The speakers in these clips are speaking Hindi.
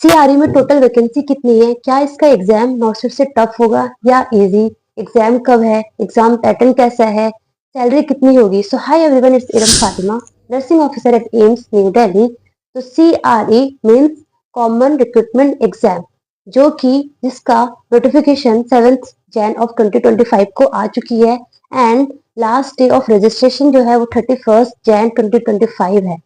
सीआरई में टोटल वैकेंसी कितनी है, क्या इसका एग्जाम नॉर्मल से टफ होगा या इजी, एग्जाम कब है, एग्जाम पैटर्न कैसा है, सैलरी कितनी होगी। So hi everyone, it's Iram Fatima, nursing officer at AIIMS new Delhi. तो CRE means common recruitment exam, जो कि जिसका नोटिफिकेशन 7 जैन ऑफ 2025 को आ चुकी है and last day of registration जो है वो 31 जैन 2025 है।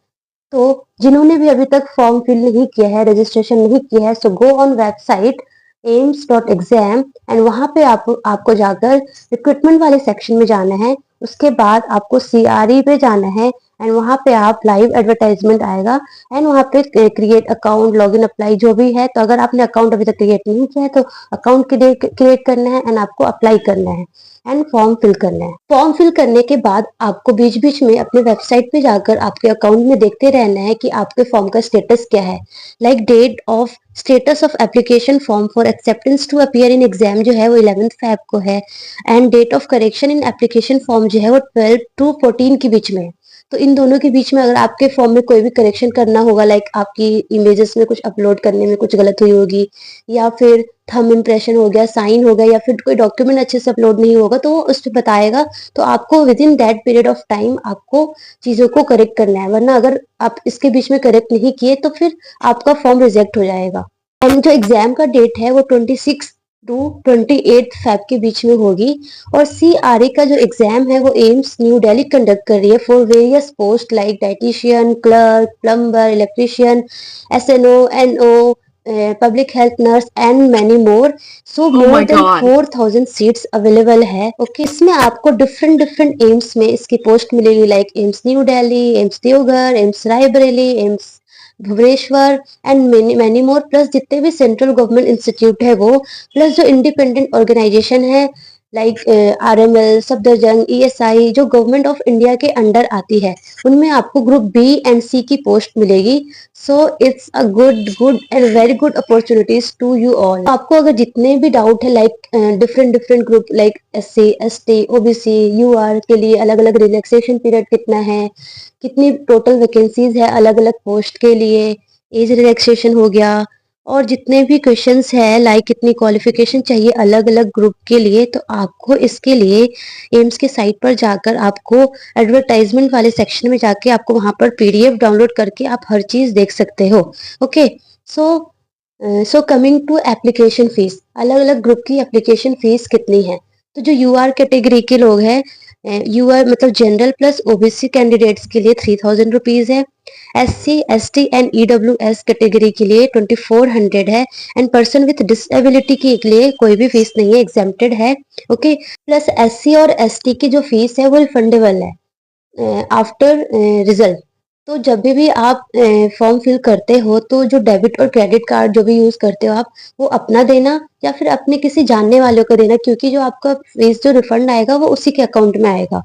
तो जिन्होंने भी अभी तक फॉर्म फिल नहीं किया है, रजिस्ट्रेशन नहीं किया है, so go on website aims.exam and वहां पे आपको जाकर रिक्रूटमेंट वाले सेक्शन में जाना है। उसके बाद आपको सीआरई पे जाना है एंड वहां पे आप लाइव एडवर्टाइजमेंट आएगा एंड वहां पे क्रिएट अकाउंट, लॉगिन, अप्लाई जो भी है। तो अगर आपने अकाउंट अभी तक क्रिएट नहीं किया है तो अकाउंट क्रिएट करना है एंड आपको अप्लाई करना है एंड फॉर्म फिल करना है। फॉर्म फिल करने के बाद आपको बीच बीच में अपने वेबसाइट पे जाकर आपके अकाउंट में देखते रहना है कि आपके फॉर्म का स्टेटस क्या है। Like date of status of application form for acceptance to appear in exam जो है वो 11 फेब को है and date of correction in application form जो है वो 12 टू 14 के बीच में है। तो इन दोनों के बीच में अगर आपके फॉर्म में कोई भी करेक्शन करना होगा, लाइक आपकी इमेजेस में कुछ अपलोड करने में कुछ गलत हुई होगी या फिर थंब इम्प्रेशन हो गया, साइन हो गया या फिर कोई डॉक्यूमेंट अच्छे से अपलोड नहीं होगा तो वो उस पर बताएगा। तो आपको with in that period of time आपको चीजों को करेक्ट करना है, वरना अगर आप इसके बीच में करेक्ट नहीं किए तो फिर आपका फॉर्म रिजेक्ट हो जाएगा। एंड जो एग्जाम का डेट है वो 26 टू 28 फेब के बीच में होगी। और सीआरई का जो एग्जाम है वो एम्स न्यू दिल्ली कंडक्ट कर रही है for various post like dietitian, clerk, plumber, electrician, SNO, NO, public health nurse and many more. So more than 4000 seats available है। ओके, इसमें आपको डिफरेंट डिफरेंट एम्स में इसकी पोस्ट मिलेगी, like AIIMS new Delhi, AIIMS Deoghar, AIIMS Raebareli, AIIMS Bhubaneswar and many more. Plus जितने भी सेंट्रल गवर्नमेंट इंस्टीट्यूट है वो, प्लस जो इंडिपेंडेंट ऑर्गेनाइजेशन है लाइक आरएमएल, सफदरजंग, ईएसआई जो गवर्नमेंट ऑफ इंडिया के अंडर आती है, उनमें आपको ग्रुप बी एंड सी की पोस्ट मिलेगी। So it's a good and very good opportunities to you all. आपको अगर जितने भी डाउट है like different different group like SC, ST, OBC, UR के लिए अलग अलग रिलैक्सेशन पीरियड कितना है, कितनी टोटल वैकेंसीज है अलग अलग पोस्ट के लिए, एज रिलैक्सेशन हो गया, और जितने भी क्वेश्चंस है लाइक कितनी क्वालिफिकेशन चाहिए अलग अलग ग्रुप के लिए, तो आपको इसके लिए एम्स के साइट पर जाकर आपको एडवर्टाइजमेंट वाले सेक्शन में जाके आपको वहां पर पीडीएफ डाउनलोड करके आप हर चीज देख सकते हो। Okay, so coming to application fees, अलग अलग ग्रुप की एप्लीकेशन फीस कितनी है। तो जो यूआर कैटेगरी के लोग हैं, यूआर मतलब जनरल प्लस ओबीसी कैंडिडेट्स के लिए 3000 रुपीज है, SC, ST and EWS category के लिए 2400 है एंड पर्सन विथ डिसेबिलिटी के लिए कोई भी फीस नहीं है, एग्जेम्प्टेड है। ओके, प्लस एससी और एसटी की जो फीस है वो रिफंडेबल है आफ्टर रिजल्ट। तो जब भी आप फॉर्म फिल करते हो तो जो डेबिट और क्रेडिट कार्ड जो भी यूज करते हो आप, वो अपना देना या फिर अपने किसी जानने वाले को देना, क्योंकि जो आपका फीस जो रिफंड आएगा वो उसी के अकाउंट में आएगा।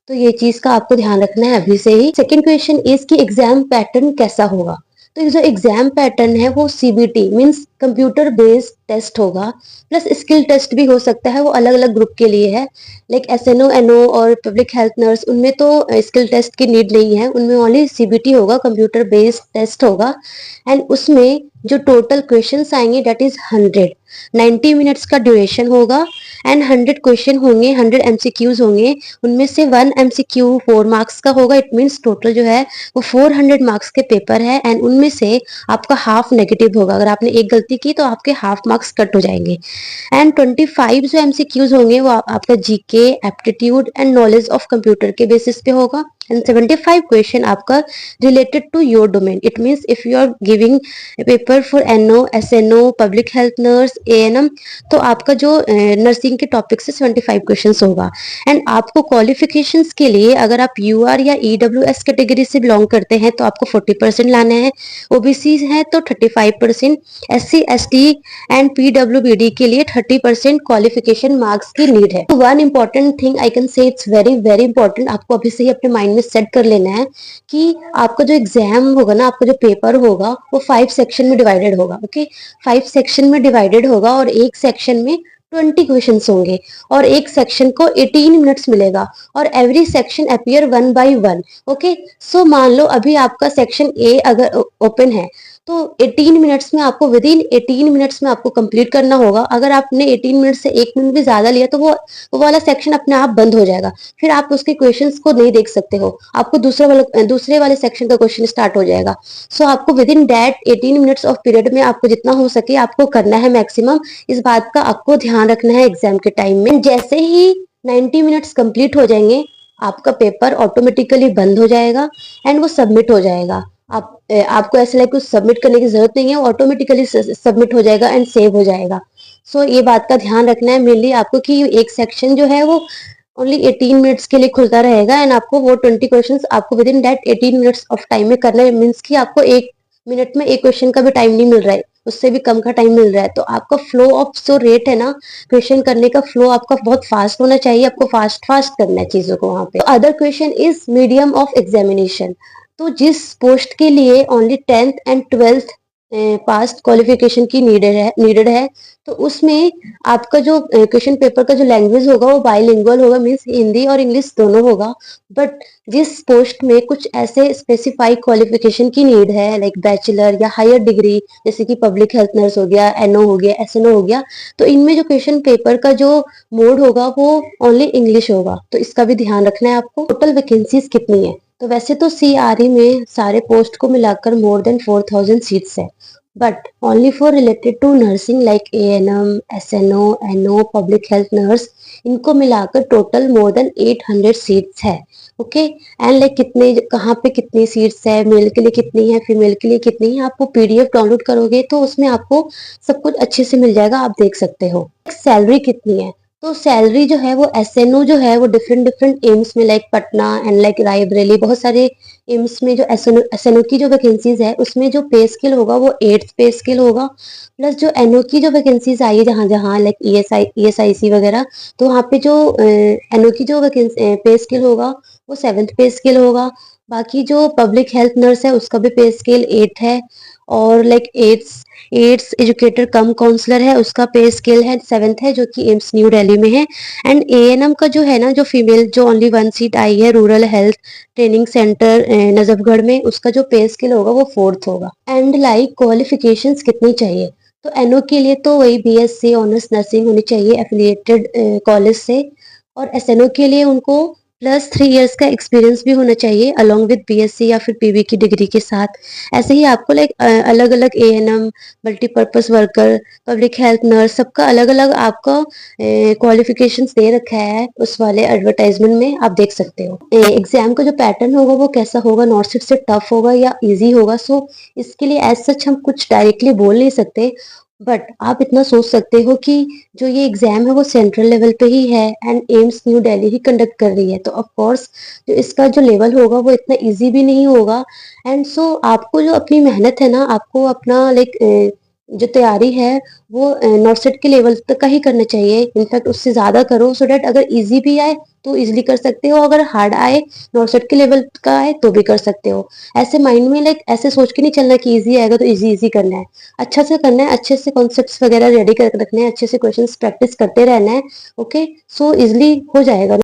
तो ये चीज का आपको ध्यान रखना है अभी से ही। सेकंड क्वेश्चन इज कि एग्जाम पैटर्न कैसा होगा। तो जो एग्जाम पैटर्न है वो CBT means computer based test होगा, प्लस स्किल टेस्ट भी हो सकता है, वो अलग अलग ग्रुप के लिए है। लाइक एसएनओ, एनओ और पब्लिक हेल्थ नर्स, उनमें तो स्किल टेस्ट की नीड नहीं है, उनमें ओनली सीबीटी होगा, कंप्यूटर बेस्ड टेस्ट होगा। एंड उसमें जो टोटल क्वेश्चंस आएंगे डेट इज 90 मिनट्स का ड्यूरेशन होगा एंड 100 क्वेश्चन होंगे, 100 एमसीक्यूज होंगे। उनमें से 1 एमसीक्यू 4 मार्क्स का होगा। इट मीन्स टोटल जो है वो 400 मार्क्स के पेपर है एंड उनमें से आपका हाफ नेगेटिव होगा। अगर आपने एक गलती की तो आपके हाफ मार्क्स कट हो जाएंगे। एंड 25 जो एमसीक्यूज होंगे वो आपका GK, aptitude and knowledge of computer के बेसिस पे होगा एंड 75 क्वेश्चन आपका related to your domain. It means if you are giving paper for NO, SNO, public health nurse, ANM, तो आपका जो नर्सिंग के टॉपिक से 75 क्वेश्चंस होगा। एंड आपको क्वालिफिकेशंस के लिए अगर आप यूआर या ईडब्ल्यूएस कैटेगरी से बिलोंग करते हैं तो आपको 40% लाना है, ओबीसी है तो 35%, एससी, एसटी एंड पीडब्ल्यूबीडी के लिए 30% क्वालिफिकेशन मार्क्स की नीड है। One important thing I can say, it's very very important, आपको अभी से ही अपने माइंड में सेट कर लेना है कि आपका जो एग्जाम होगा ना, आपका जो पेपर होगा वो 5 सेक्शन में डिवाइडेड होगा। ओके, 5 सेक्शन में डिवाइडेड होगा और एक सेक्शन में 20 क्वेश्चंस होंगे और एक सेक्शन को 18 मिनट्स मिलेगा और every section appear 1 by 1। Okay, so मान लो अभी आपका सेक्शन ए अगर ओपन है तो 18 मिनट्स में आपको विदिन 18 मिनट्स में आपको कंप्लीट करना होगा। अगर आपने 18 मिनट से 1 मिनट भी ज़्यादा लिया तो वो वाला सेक्शन अपने आप बंद हो जाएगा। फिर आप उसके क्वेश्चंस को नहीं देख सकते हो। आपको दूसरे वाले सेक्शन का क्वेश्चन स्टार्ट हो जाएगा। सो आपको within that 18 minutes of period में आपको जितना हो सके आपको करना है मैक्सिमम। इस बात का आपको ध्यान रखना है एग्जाम के टाइम में। जैसे ही 90 मिनट्स कंप्लीट हो जाएंगे, आपका पेपर ऑटोमेटिकली बंद हो जाएगा एंड वो सबमिट हो जाएगा। आपको ऐसा लगे कुछ सबमिट करने की जरूरत नहीं है, ऑटोमेटिकली सबमिट हो जाएगा एंड सेव हो जाएगा। सो ये बात का ध्यान रखना है मेनली आपको कि एक सेक्शन जो है वो ओनली 18 मिनट्स के लिए खुलता रहेगा एंड आपको वो 20 क्वेश्चंस आपको with in that 18 minutes of time में करना है। मीन्स कि आपको 1 मिनट में एक क्वेश्चन का भी टाइम नहीं मिल रहा है, उससे भी कम का टाइम मिल रहा है। तो आपका फ्लो ऑफ जो रेट है ना, क्वेश्चन करने का फ्लो आपका बहुत फास्ट होना चाहिए। आपको फास्ट फास्ट करना है चीजों को वहां पे। Other question is medium of examination. तो जिस पोस्ट के लिए only 10th and 12th past qualification की नीडेड है तो उसमें आपका जो क्वेश्चन पेपर का जो लैंग्वेज होगा वो बाइलिंगुअल होगा, मीन्स हिंदी और इंग्लिश दोनों होगा। बट जिस पोस्ट में कुछ ऐसे स्पेसिफाइड क्वालिफिकेशन की नीड है लाइक बैचलर या हायर डिग्री, जैसे कि पब्लिक हेल्थ नर्स हो गया, एनओ हो गया, एसएनओ हो गया, तो इनमें जो क्वेश्चन पेपर का जो मोड होगा वो ओनली इंग्लिश होगा। तो इसका भी ध्यान रखना है आपको। टोटल वैकेंसीज कितनी है? तो वैसे तो सीआरई में सारे पोस्ट को मिलाकर मोर देन 4000 सीट्स है, but only for related to nursing like ANM, SNO, NO, public health nurse, इनको मिलाकर टोटल मोर देन 800 सीट्स है। ओके एंड लाइक कितने कहाँ पे कितनी सीट्स है, मेल के लिए कितनी है, फीमेल के लिए कितनी है, आपको पीडीएफ डाउनलोड करोगे तो उसमें आपको सब कुछ अच्छे से मिल जाएगा, आप देख सकते हो। सैलरी कितनी है? तो सैलरी जो है वो एसएनओ जो है वो डिफरेंट डिफरेंट एम्स में like Patna and like Raebareli, बहुत सारे एम्स में जो एसएनओ की जो वैकेंसीज है उसमें जो पे स्केल होगा वो 8th पे स्केल होगा। प्लस जो एनओ की जो वैकेंसीज आई है जहाँ जहाँ लाइक ईएसआईसी वगैरह, तो वहाँ पे जो एनओ की जो पे स्केल होगा वो 7th पे स्केल होगा। बाकी जो पब्लिक हेल्थ नर्स है उसका भी पे स्केल 8 है। और लाइक एड्स एजुकेटर कम काउंसलर है उसका पे स्केल है 7th है, जो कि एम्स न्यू दिल्ली में है। एंड एएनएम का जो है ना, जो फीमेल जो ओनली 1 सीट आई है rural health training centre Najafgarh में, उसका जो पे स्केल होगा वो 4th होगा। एंड लाइक क्वालिफिकेशंस कितनी चाहिए? तो एनओ के लिए तो वही बीएससी ऑनर्स नर्सिंग होनी चाहिए एफिलिएटेड कॉलेज से, और एसएनओ के लिए उनको +3 इयर्स का एक्सपीरियंस भी होना चाहिए अलोंग विद बीएससी या फिर पीवी की डिग्री के साथ। ऐसे ही आपको लाइक अलग अलग ANM, multipurpose worker, public health nurse, सबका अलग अलग आपका क्वालिफिकेशंस दे रखा है उस वाले एडवर्टाइजमेंट में, आप देख सकते हो। एग्जाम का जो पैटर्न होगा वो कैसा होगा, नॉट सिर्फ से टफ होगा या इजी होगा, सो इसके लिए एज सच हम कुछ डायरेक्टली बोल नहीं सकते। बट आप इतना सोच सकते हो कि जो ये एग्जाम है वो सेंट्रल लेवल पे ही है and AIIMS new Delhi he conduct कर रही है, तो ऑफ कोर्स जो इसका जो लेवल होगा वो इतना इजी भी नहीं होगा। एंड सो आपको जो अपनी मेहनत है ना, आपको अपना लाइक जो तैयारी है वो नॉट सेट के लेवल तक का ही करना चाहिए। इनफैक्ट उससे ज्यादा करो सो डेट अगर इजी भी आए तो इजिली कर सकते हो, अगर हार्ड आए नॉट सेट के लेवल का आए तो भी कर सकते हो। ऐसे माइंड में लाइक ऐसे सोच के नहीं चलना कि इजी आएगा तो इजी इजी करना है। अच्छा से करना है, अच्छे से कॉन्सेप्ट्स वगैरह रेडी करके रखने हैं, अच्छे से क्वेश्चंस प्रैक्टिस करते रहना है। ओके सो इजिली हो जाएगा।